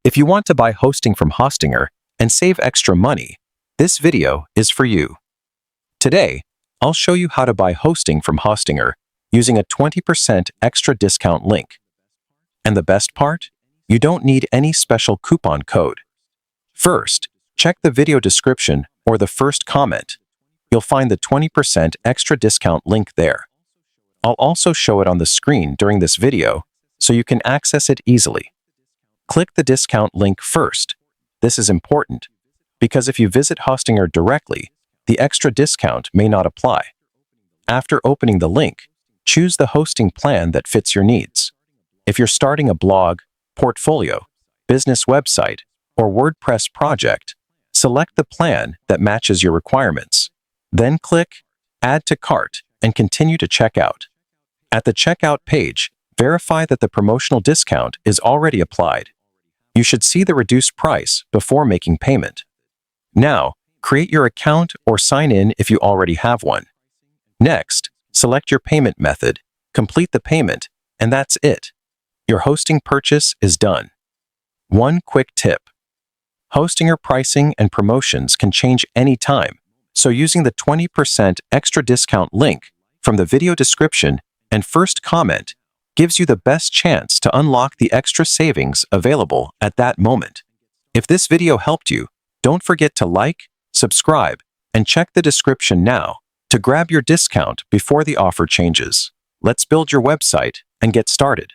If you want to buy hosting from Hostinger and save extra money, this video is for you. Today, I'll show you how to buy hosting from Hostinger using a 20% extra discount link. And the best part? You don't need any special coupon code. First, check the video description or the first comment. You'll find the 20% extra discount link there. I'll also show it on the screen during this video so you can access it easily. Click the discount link first. This is important because if you visit Hostinger directly, the extra discount may not apply. After opening the link, choose the hosting plan that fits your needs. If you're starting a blog, portfolio, business website, or WordPress project, select the plan that matches your requirements. Then click Add to Cart and continue to check out. At the checkout page, verify that the promotional discount is already applied. You should see the reduced price before making payment. Now, create your account or sign in if you already have one. Next, select your payment method, complete the payment, and that's it. Your hosting purchase is done. One quick tip. Hostinger pricing and promotions can change anytime, so using the 20% extra discount link from the video description and first comment gives you the best chance to unlock the extra savings available at that moment. If this video helped you, don't forget to like, subscribe, and check the description now to grab your discount before the offer changes. Let's build your website and get started.